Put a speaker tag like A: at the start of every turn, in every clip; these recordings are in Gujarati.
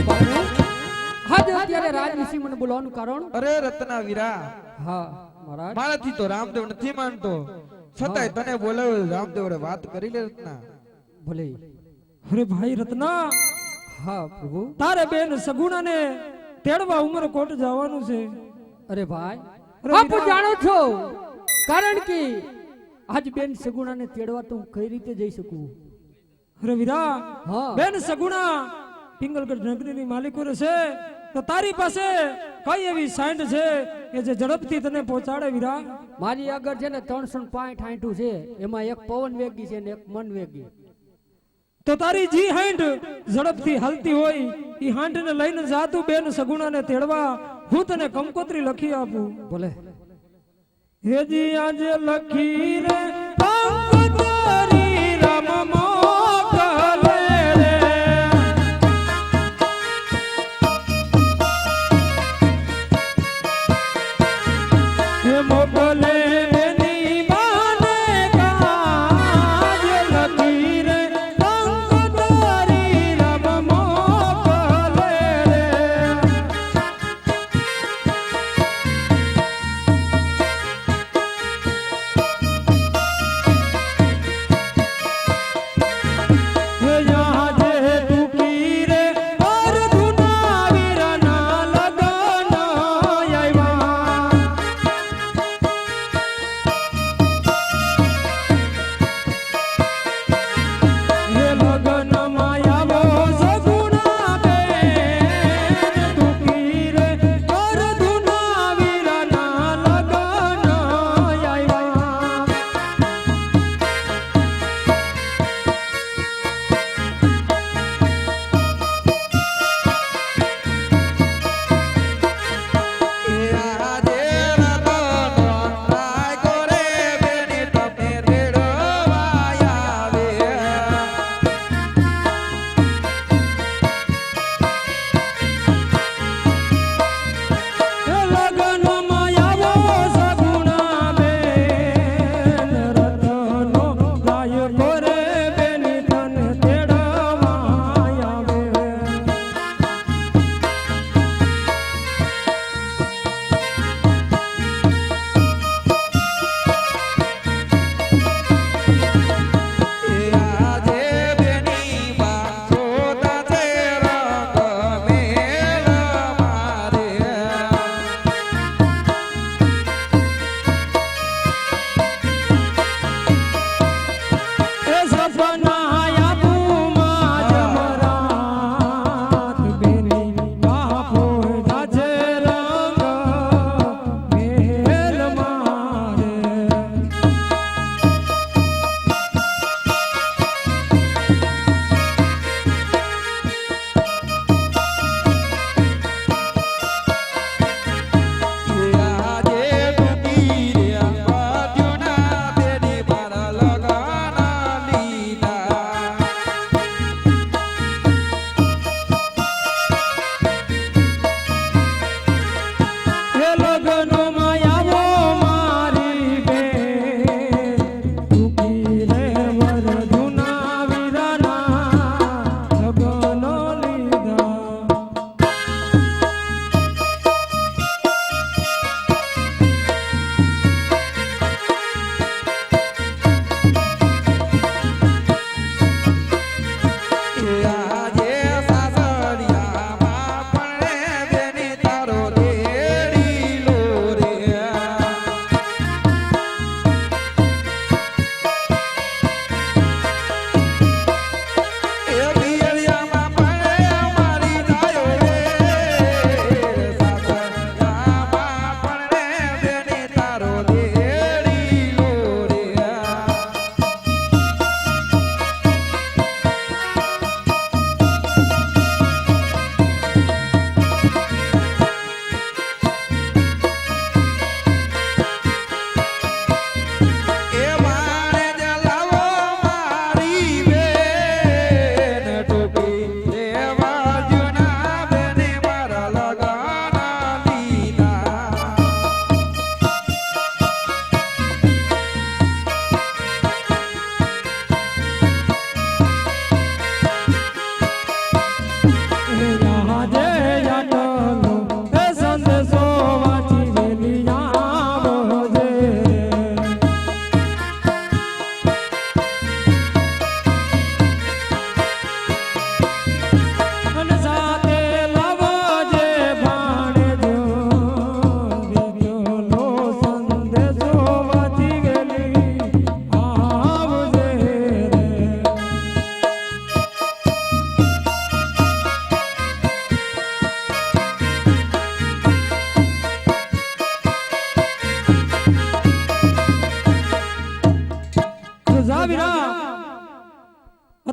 A: બાપુ આજે અત્યારે રાજવીસી મને બોલાવવાનું કારણ
B: અરે રત્ના વીરા,
A: હા મહારાજ
B: મારાથી તો રામદેવ નથી માનતો, છતાંય તને બોલાવ્યો, રામદેવ વાત કરી લે રત્ના.
A: ભલે.
C: અરે ભાઈ રત્ના,
A: હા પ્રભુ.
C: તારે બેન સગુણાને તેડવા ઉમરકોટ જવાનું છે.
A: અરે ભાઈ
C: અરે
A: આપ
C: વીરા.
A: જાણો છો કારણ કે આજ બેન સગુણાને તેડવા તો હું કઈ રીતે જઈ શકું?
C: અરે વીરા,
A: હા
C: બેન સગુણા પિંગલગઢ નગરીની માલિકો છે, તો તારી પાસે કઈ એવી સાઈડ છે કે જે ઝડપથી તને પહોંચાડે વીરા?
A: મારી આગળ છે ને 365 છે, એમાં એક પવન વેગી છે ને એક મન વેગી.
C: તો તારી જી હાંડ ઝડપથી હાલતી હોય ઈ હાંડને લઈને જાતું બેન સગુણાને તેડવા હું તને કંકોત્રી લખી આપું.
A: ભલે.
C: હેજી આજે લખી રે કંકોત્રી રામ મોકલે રે. હે મોકલે એની બાને કાજ લખી રે કંકોત્રી રામ મોકલે રે.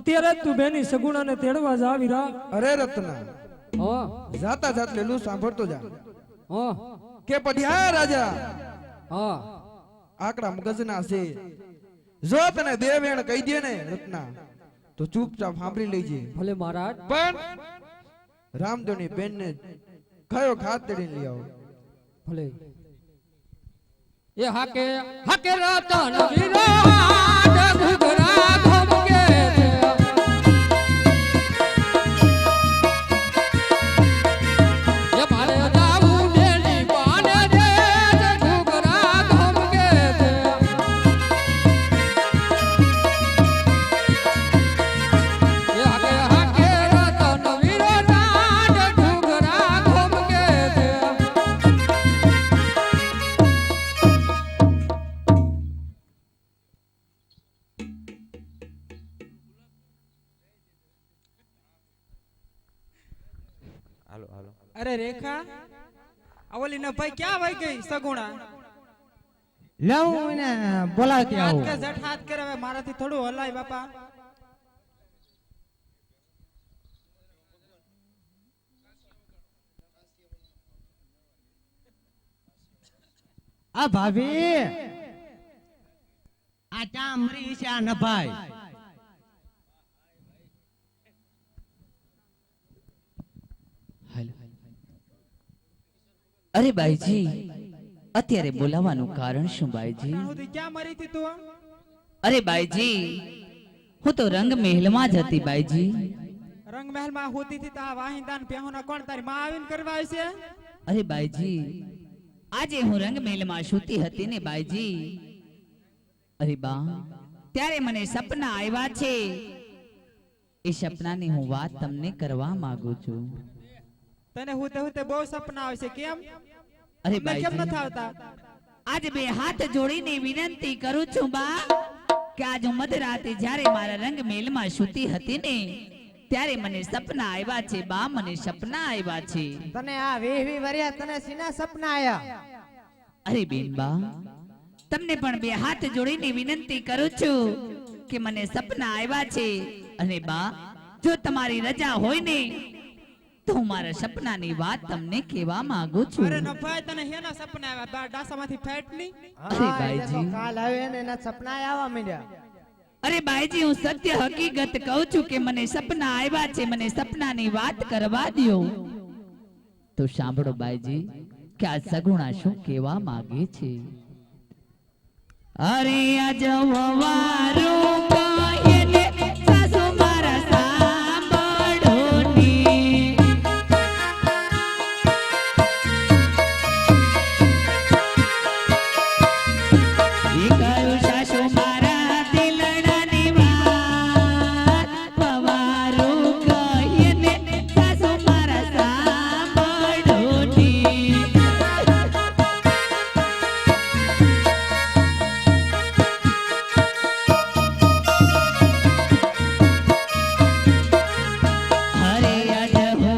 C: અત્યારે જ તું બેની સગુણાને તેડવા જા વીરા.
B: અરે રત્ના
A: હા
B: જાતા જાત લેલું સાંભળતો જા
A: હા
B: કે પઢિયા રાજા
A: હા
B: આકડા મગજના છે. જો તને બે વેણ કહી દે ને રત્ના તો ચૂપચાપ સાંભળી લેજે.
A: ભલે મહારાજ.
B: પણ રામદેવની બેનને કયો ખાત તેડીને લઈ આવો.
A: ભલે એ હાકે હાકે રતન વિરાટ ઘુઘરા ઘમકે છે. એ મારે જાવું બેની પાને રે ઘુઘરા ઘમકે છે. એ હાકે હાકે રતન વિરાટ ઘુઘરા ઘમકે છે.
D: હાલો હાલો.
E: અરે રેખા ઓલી ના ભાઈ ક્યાં વહી ગઈ સગુણા?
F: લાવું એને બોલાવતી
E: હાથ
F: આવું.
E: કે જઠ હાથ કરે હવે મારાથી થોડું હલાય બાપા.
F: આ ભાભી આ ચા મરી છે આ નભાઈ.
G: અરે બાઈજી અત્યારે બોલાવાનું કારણ શું બાઈજી?
E: ત્યાં સુધી ક્યાં મરી હતી તું?
G: અરે બાઈજી હું તો રંગ મહેલમાં જ હતી બાઈજી.
E: રંગમહેલ માં હોતી હતી તા વાહિંદાન પેહોના કોણ તારી માં આવીને કરવા આવી છે?
G: અરે બાઈજી આજે હું રંગ મહેલમાં સૂતી હતી ને બાઈજી. અરે બા ત્યારે મને સપના આવ્યા છે. એ સપનાની હું વાત તમને કરવા માંગુ છું.
E: તને હુતે હુતે બહુ સપના આવે છે કેમ?
G: અરે
E: તમને કેમ
G: બાઈજી
E: નથી આવતા?
G: આજ બે હાથ જોડીને વિનંતી કરું છું બા કે આજ હું મધરાતે જ્યારે મારા રંગ મહેલમાં સૂતી હતી ને ત્યારે મને સપના આવ્યા છે બા. મને સપના આવ્યા છે.
F: તને આ 20 વર્ષ તને સીના સપના આયા?
G: અરે બેન બા તમને પણ બે હાથ જોડીને વિનંતી કરું છું કે મને સપના આવ્યા છે. અને બા જો તમારી રજા હોય ને તો હું મારા સપનાની વાત તમને કહેવા માંગુ છું.
E: અરે નફાય તને હેના સપના આવ્યા? બા ડાસામાંથી ફેટની?
G: અરે બાઈજી
F: કાલ આવે ને એના સપના આવવા માંડ્યા.
G: અરે બાઈજી હું સત્ય હકીકત કહું છું કે મને સપના આવ્યા છે. મને સપનાની વાત કરવા દ્યો. તો સાંભળો બાઈજી કે આ સગુણા શું કહેવા માંગે છે. અરે આજ વવારું કહે ને સાસુ મારા સાંભળો ની. એ કયું સાસુ મારા દિલડાની વાત વવારું કહે ને સાસુ મારા સાંભળો ની. હરે અડહો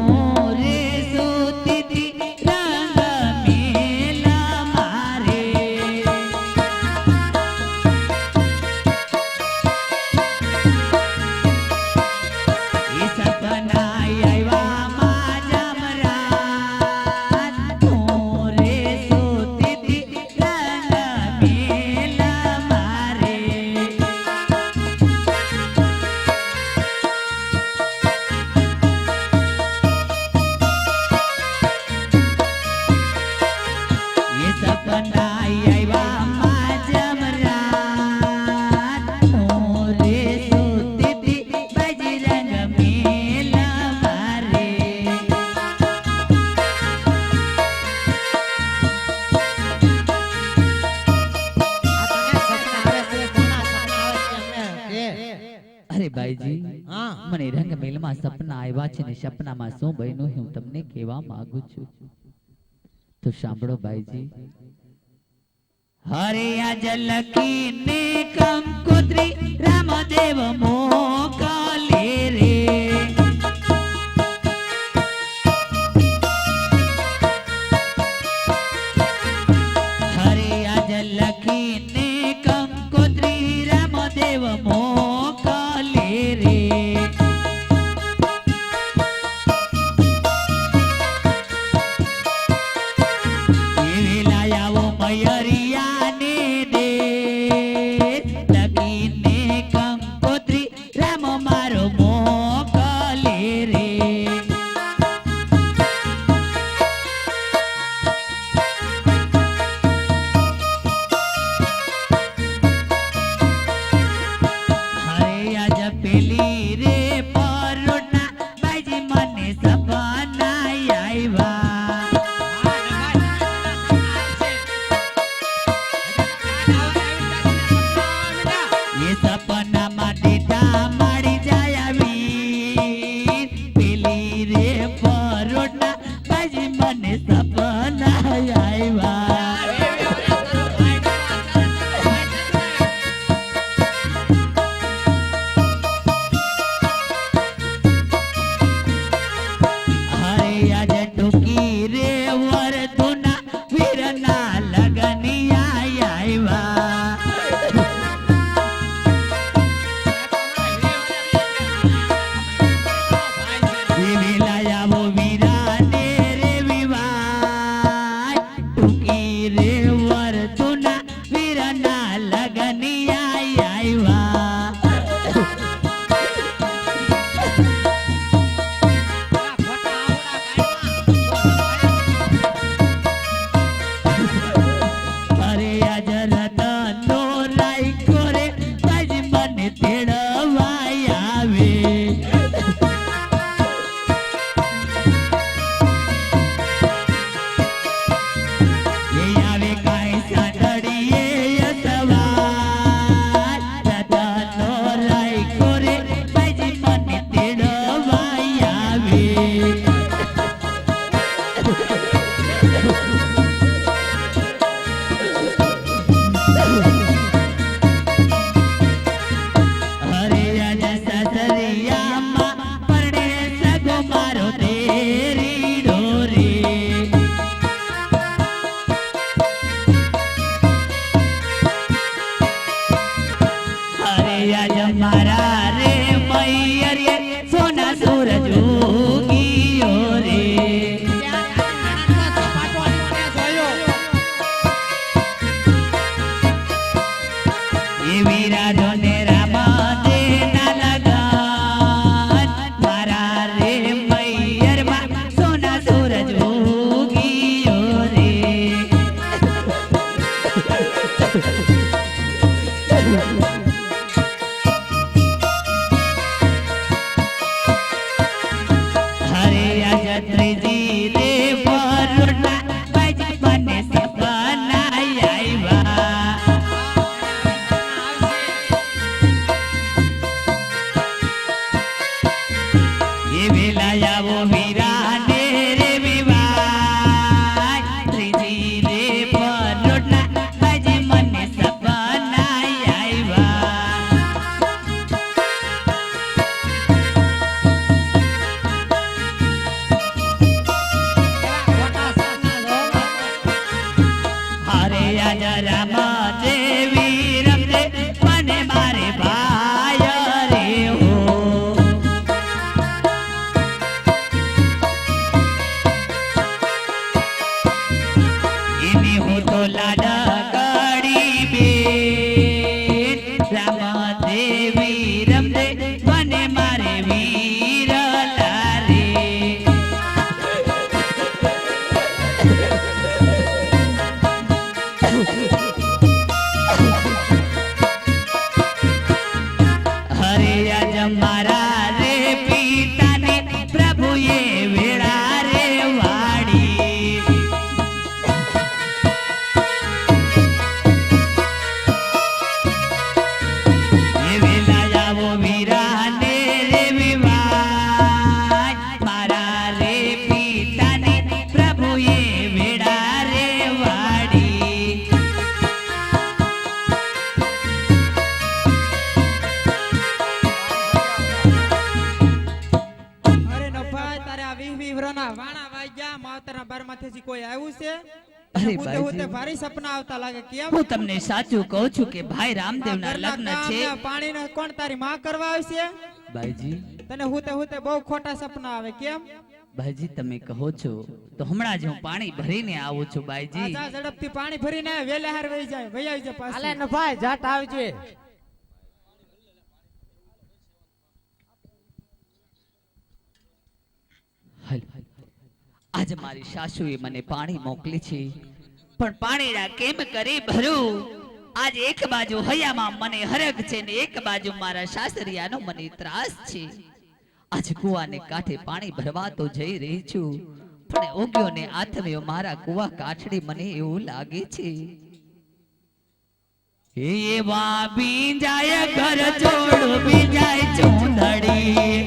G: રે સૂતી રંગ મેલા મારે. એ સપના આવ્યા માં જમરાત હું રે સૂતી રંગ મેલા મારે. ये सपना आया माँ जमरात मोरे सोती थी बजरंग मेला मारे.
F: આ તને સપના આવે છે કોના સપના આવે છે અમને કે?
G: અરે બાઈજી
F: હા
G: મને રંગ મેલમાં સપના આવ્યા છે ને સપનામાં શું બન્યું હું તમને કહેવા માંગુ છું. તો સાંભળો બાઈજી. હરે આજ લખીને કંકોત્રી રામદેવ મોકલે રે. હરે આજ લખીને કંકોત્રી રામદેવ મોકલે રે. ત્રીજી રે પરોઢના બાજી મને સપના આવ્યા એ વેલા આવો વીરાને રે વિવાહ ત્રીજી રે પરોઢના બાજી મને સપના આવ્યા હરે આજ રામ દેવી રમતે મને મારે ભાઈ રે હો એની હું તો લાડા કડી બેન રામ દેવી રમતે મને મારે વીર લારે હરે આજ મારા રે પિતાને પ્રભુએ વેળા રે વાડી એ વેલા આવો વીરાને રે વિવાહ મારા રે પિતાને પ્રભુએ વેળા રે વાડી
E: અરે નભાઈ તારે આ 20 વર્ષના વાણા વાગ્યા માવતરના બારમાંથી કોઈ આવ્યું છે
G: અરે
E: હું
G: ભાઈજી.
E: ભારી સપના આવતા લાગે કેમ
G: હું તમને સાચું કહું છું કે ભાઈ રામદેવના
E: ઘરના
G: લગ્ન
E: કામ
G: છે
E: ને પાણીને કોણ તારી માં કરવા આવશે
G: ભાઈજી
E: તને હુતે બહુ ખોટા સપના આવે કેમ
G: ભાઈજી તમે કહો છો તો હમણાં જ હું પાણી ભરીને આવું છું
E: આ
G: ભાઈજી
E: જા ઝડપથી પાણી ભરીને વેલે હાર વહી જાય વહી આવી જાય પાછી.
F: અલે ન ભાઈ જાટ આવજે
G: હાલ. આજે મારી સાસુએ મને પાણી મોકલી છે પણ પાણીના કેમ કરી ભરું આજ એક બાજુ હૈયામાં મને હરખ છે ને એક બાજુ મારા સાસરિયાનો મને ત્રાસ છે આજ કુવાને કાંઠે પાણી ભરવા તો જઈ રહી છું પણ ઓગ્યો ને આથમ્યો મારા કુવા કાઠડી મને એવું લાગે છે એવા બીજાય ઘર છોડ બીજાય ચૂંદડી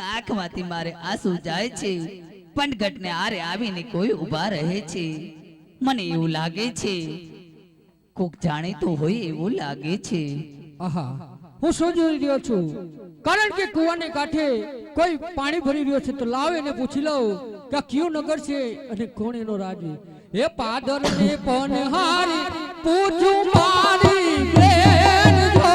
G: આંખમાંથી મારે આંસુ જાય છે પનઘટને આરે આવીને કોઈ ઊભા રહે છે મને એવું લાગે છે કોક જાણીતું હોય એવું લાગે છે
A: આહા હું શું જોઈ રહ્યો છું કારણ કે કુવાને કાંઠે કોઈ પાણી ભરી રહ્યો છે તો લાવ એને પૂછી લઉં કે આ કયું નગર છે અને કોણ એનો રાજી એ પાદર ને પનહારી પૂછું મારી બેન જો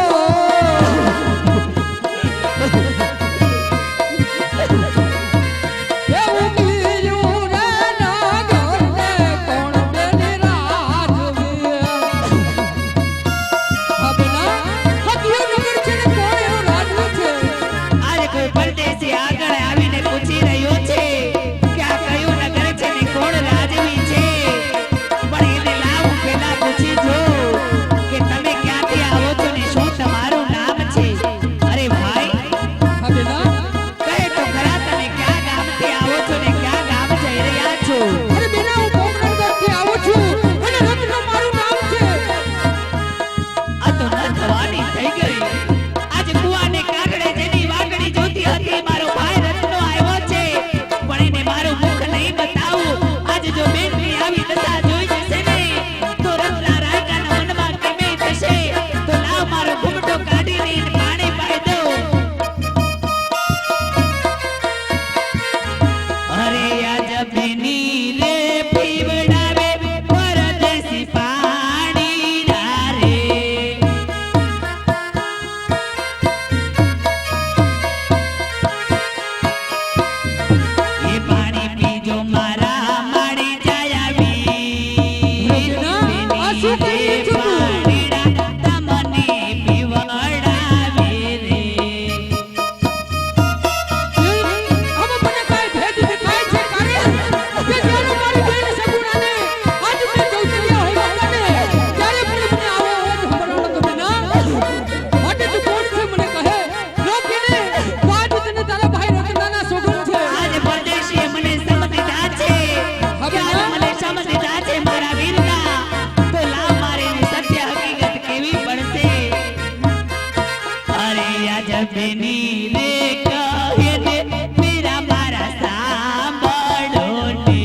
G: બેની રે કહે ને વીરા મારા સાંભળો ને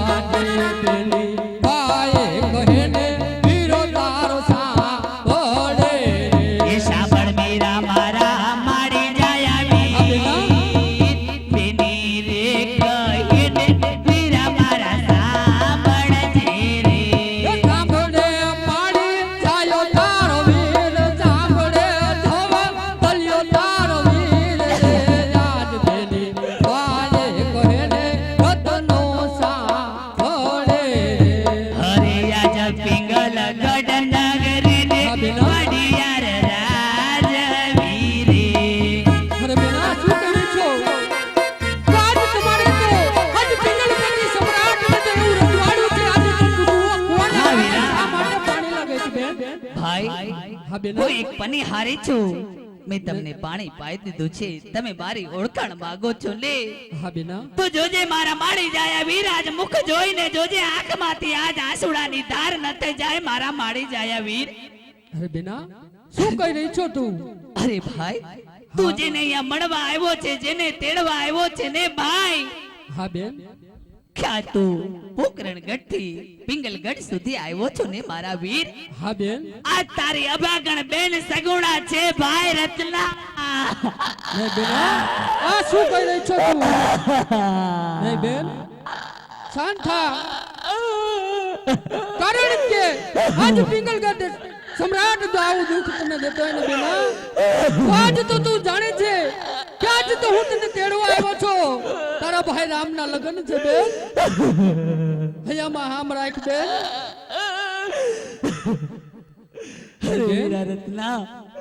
A: આજે પેલી બાએ કહે ને વીરો તારો સાંભળે
G: એ સાંભળ વીરા મારા માડી જાય વીર બેની રે કહે ને વીરા મારા સાંભળજે રે
A: સાંભળે પાણી ચાયો તારો વીર સાંભળે ધવા તલ્યો તારો વીર આજ પેલી બાએ કહે ને રતનો સાંભળે
G: હરે આજ પિંગલ ગઢ નગરી ને વડિયાર રાજવીરે
A: અરે બેના શું કહું છો આજ તમારે તો આજ પિંગલગઢની સમ્રાટ ને તો એવું રજવાડું છે આજે તો કુવા કોણ
G: હા, વીરા.
A: આ માટે પાણી લાગે છે બેન
G: ભાઈ
A: હા બેન
G: હું એક પનિહારી છું મેં તમને પાણી પાઈ દીધું છે તમે મારી ઓળખાણ માંગો છો લે
A: હા બેના
G: તું જોજે મારા માડી જાય વીર આજ મુખ જોઈને જોજે આંખમાંથી આજ આંસુડાની ધાર ન થઈ જાય મારા માડી જાય વીર
A: અરે બેના શું કહી રહી છો તું
G: અરે ભાઈ તું જેને અહીંયા મળવા આવ્યો છે જેને તેડવા આવ્યો છે ને ભાઈ
A: હા બેન
G: ક્યાં તું પોકરણગઢ થી પિંગલગઢ સુધી આવ્યો છો ને મારા વીર
A: હા બેન
G: આ તારી અભાગણ બેન સગુણા છે ભાઈ રત્ના
A: નહીં બેના આ શું કહી રહી છો તું નહીં બેન શાંત થા કારણ કે આજ પિંગલગઢ સમ્રાટ તો આવું દુઃખ તને દેતો હોય ને બેના આજ તો તું જાણે છે કે આજ તો હું તને તેડવા આવ્યો છો તારા ભાઈ રામના લગ્ન છે બેન હૈયામાં હામ રાખ બેન
G: વીરા રત્ના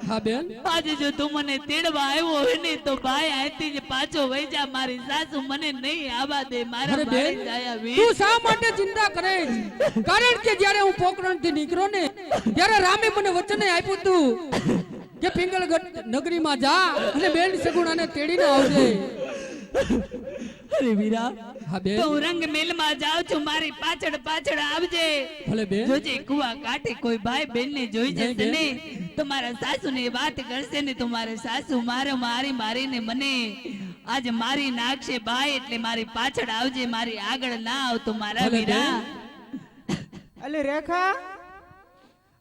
A: હા બેન
G: આજે જો તું મને તેડવા આવ્યો હોય ને તો ભાઈ અહીંથી જ પાછો વઈ જા મારી સાસુ મને નહીં આવવા દે મારા
A: અરે બેન
G: મારી જાય વીર
A: તું શા માટે ચિંતા કરે છે? કારણ કે જ્યારે હું પોકરણ થી નીકળ્યો ને ત્યારે રામે મને વચન આપ્યું તું કે પિંગલગઢ નગરીમાં જા અને બેન સગુણાને તેડીને આવજે
G: અરે વીરા
A: હા બેન
G: તો હું રંગ મેલમાં જાઉં છું મારી પાછળ પાછળ આવજે
A: ભલે બેન
G: જોજે કુવા કાંઠે કોઈ ભાઈ બેન ને જોઈ
A: નહીં
G: જશે
A: બેન.
G: ને તો મારા સાસુ ને વાત કરશે ને તો મારા સાસુ મારી મારીને મને આજ મારી નાખશે ભાઈ એટલે મારી પાછળ આવજે મારી આગળ ના આવતો મારા
A: ભલે
G: વીરા
E: અલી રેખા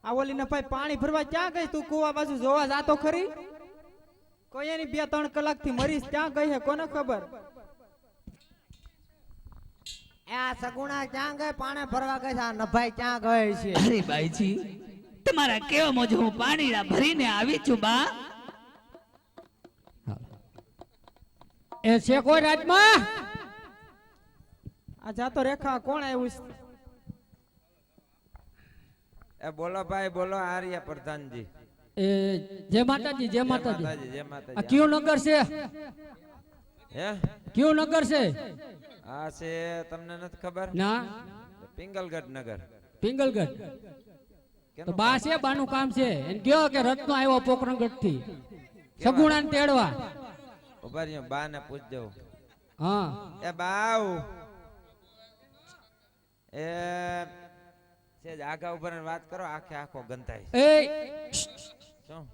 E: આ ઓલી ને ભાઈ પાણી ભરવા ક્યાં ગઈ તું કુવા બાજુ જોવા જાતો ખરી કોઈ એની 2-3 કલાક થી મરીશ ક્યાં ગઈ હે કોને ખબર
F: એ આ સગુણા ક્યાં ગઈ પાણી ભરવા ગઈ છે આ નભાઈ ક્યાં ગઈ છે
G: અરે બાઈજી તમારા કેવા મુજબ હું પાણીડા ભરીને આવી છું બા
A: એ છે કોઈ રાજમાં
E: આ જાતો રેખા કોણ આવ્યું છે?
D: એ બોલો ભાઈ બોલો આર્ય પ્રધાનજી
A: એ જય માતાજી જય માતાજી
D: જય
A: આ
D: માતાજી
A: કયું નગર છે
D: હે
A: કયું નગર છે
D: આ છે તમને નથી ખબર
A: ના
D: પિંગલગઢ નગર
A: પિંગલગઢ
D: કેનું
A: તો બા છે બાનું કામ છે એને કયો કે રત્નો આવ્યો પોકરણગઢ થી સગુણાને તેડવા
D: ઉભા રહ્યો બા ને પૂછ દઉં
A: હા
D: એ બાવ એ સેજ આગા ઉભા રહીને વાત કરો આખે આખો ગંધાય
A: એ
D: શું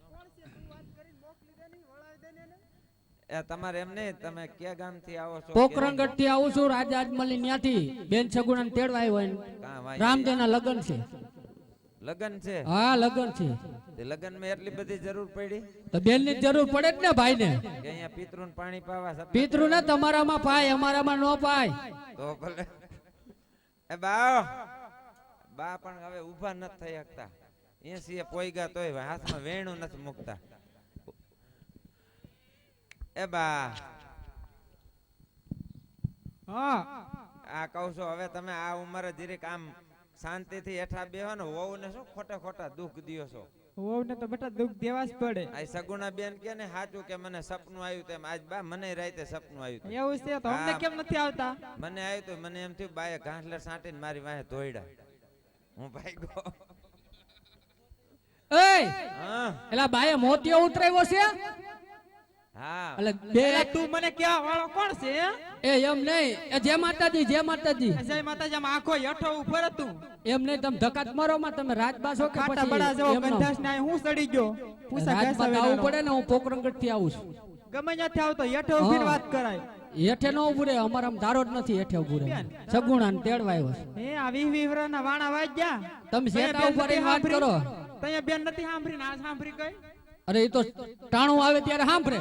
D: એ તમારે એમ નહીં તમે ક્યાં ગામ થી આવો છો
A: પોકરણગઢ થી આવું છું રાજા અજમલની ન્યાથી બેન સગુણાને તેડવા આવ્યો એને
D: કાં વાંઈ
A: રામદેવના લગ્ન છે
D: લગન છે
A: હા લગ્ન છે
D: તે લગન માં એટલી બધી જરૂર પડી
A: તો બેન ની જરૂર પડે જ ને ભાઈ ને
D: કે અહીંયા પિતૃને પાણી પાવા સપના
A: પિતૃ ને તમારામાં પાય અમારામાં નો પાય
D: તો ભલે એ બા બા પણ હવે ઊભા નથી થઈ શકતા 80 પોઈગા તોય હાથમાં વેણું નથી મૂકતા એ બા
E: હા
D: આ કહું છું હવે તમે આ ઉંમરે જીરીક આમ શાંતિથી હેઠા બેહો ને વહુ ને શું ખોટા દુઃખ દિયો છો
E: વહુ ને તો બેટા દુઃખ દેવા જ પડે
D: આ સગુણા બેન કે ને સાચું કે મને સપનું આવ્યું તેમ આજ બા મને રાતે સપનું આવ્યું તું.
E: એવું છે તો અમને
D: હા.
E: કેમ નથી આવતા
D: મને આવ્યું તો મને એમ થયું બાએ ઘાસલેર સાંટીને મારી વાહે ધોઈડા હું ભાગ્યો
A: એ
D: હા
A: એલા બાએ મોતિયો ઉતરાવ્યો છે
D: હા
A: એટલે બે
E: એટલે તું મને કેવા વાળો કોણ છે હે?
A: એ એમ નહીં, એ જય માતાજી જય માતાજી
E: જય માતાજી આમ આખો હેઠો ઉપર હતું
A: એમ નહીં, તમે ધક્કા જ મારો માં તમે રાજબા છો કે
E: કાંટા બડા જેવો
A: પછી એમનો?
E: ગંધાસ ને અહીં હું સડી ગયો પૂછા
A: રાજબા
E: ઘેંસા
A: તો આવવું
E: વેલાનો.
A: પડે ને, હું પોકરણગઢ થી આવું છું.
E: ગમે ત્યાંથી આવતો હેઠો ઊભીને વાત કરાય
A: હેઠે નો ઉભું રે, અમારા ધારો જ નથી હેઠે ઉભું રે. સગુણા ને તેડવા આવ્યો છે.
E: હે આ 20 વર્ષના વાણા વાગ્યા
A: તમે
E: તૈયા
A: શેઠા
E: બેન
A: ઉપર
E: નથી
A: ઈ વાત કરો.
E: સાંભળી? તૈયા બેન નથી સાંભળી ને આ સાંભળી કઈ
A: અરે એ તો ટાણું આવે ત્યારે સાંભળે.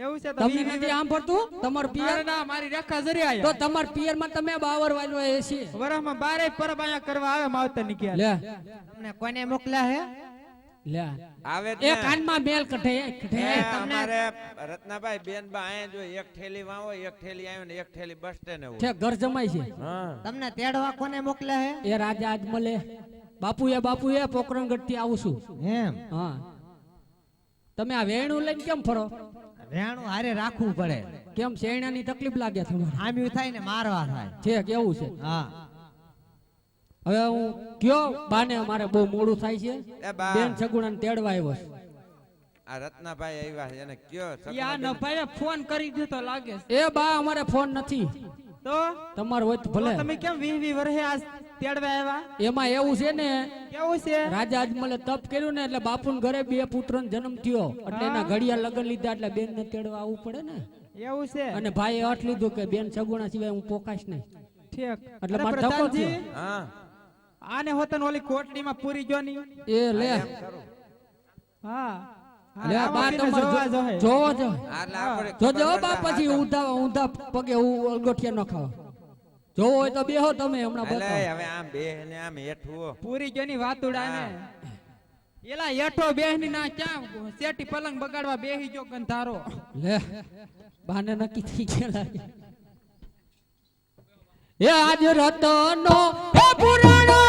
E: એવું છે તો
A: તમને
E: 20
A: નથી સાંભળતું તમાર પિયર?
E: અરે ના મારી રેખા જરી
A: તો
E: આયા
A: તમાર પિયર માં તમે બાવર વાળો એ છે.
E: વરસમાં બારે પરબ અહીંયા કરવા આવે માવતર ની ક્યાં
A: લે
F: તમને કોને મોકલ્યા હે
A: લે
D: આવે જ
A: એ
D: ને.
A: કાનમાં મેલ કઢે કઢે.
D: એ અમારે રત્નાભાઈ બેન બા આયા જો એક થેલી વાવો એક થેલી આવ્યો ને એક થેલી બસ સ્ટેન્ડ
A: છે ઘર જમાય છે.
D: હા
F: તમને તેડવા કોને મોકલ્યા હે
A: એ રાજા આજ મળે. બાપુ એ પોકરણગઢ થી આવું છું.
F: એમ
A: હા તમે આ વેણું લઈને કેમ ફરો?
F: વેણું હારે રાખવું પડે
A: કેમ શેણાની તકલીફ લાગે તમારે?
F: આમ્યું થાય ને મારવા થાય
A: છે કેવું છે?
F: હા
A: હવે હું કયો બાને મારે બહુ મોડું થાય છે.
D: એ બા
A: બેન સગુણાને તેડવા આવ્યો છે.
D: આ રત્નાભાઈ આવ્યા છે એને કયો
E: યા
D: સગુણા
E: ન ભાઈ ફોન કરી દીધો લાગે છે.
A: એ બા અમારે ફોન નથી.
E: તો
A: તમારે હોય તો ભલે.
E: તમે કેમ 20 વર્ષે આ તેડવા આવ્યા
A: એમાં એવું છે ને,
E: કેવું છે
A: રાજા અજમલે તપ કર્યું ને એટલે બાપુને ઘરે 2 પુત્રનો જન્મ થયો એટલે એના ઘડિયા લગન લીધા એટલે બેન ને તેડવા આવવું પડે ને.
E: એવું છે
A: અને ભાઈએ અટ લીધું કે બેન સગુણા સિવાય હું પોકાશ નહીં.
E: ઠીક
A: એટલે
E: અરે
A: મારે ધક્કો
E: પ્રધાનજી,
A: થયો.
D: હા
E: આને હોતન ઓલી કોટડીમાં પૂરી જોની
A: એ લે
D: એમ કરું
E: હા
A: લે
E: આ
A: બા
E: વાતીને
A: તમારે
E: જોવા જોહે.
A: જોવો જો
D: એટલે આપણે
A: જોજો
D: ખબર
A: બા
D: પડે
A: પછી
D: હાથમાં.
A: ઊંધા પગે અલગોઠિયા ન ખાવા. જોવો હોય તો બેહો તમે હમણાં
D: એટલે
A: બતાવો.
D: હવે આમ બે ને આમ હેઠું
E: પૂરી જોની વાતુડાને એલા હેઠો બેહની ના ક્યાં શેટી પલંગ બગાડવા બેહી જો ગંધારો
A: લે બાને નક્કી થઈ ગયેલા. એ આજ રતનો એ પુરાણો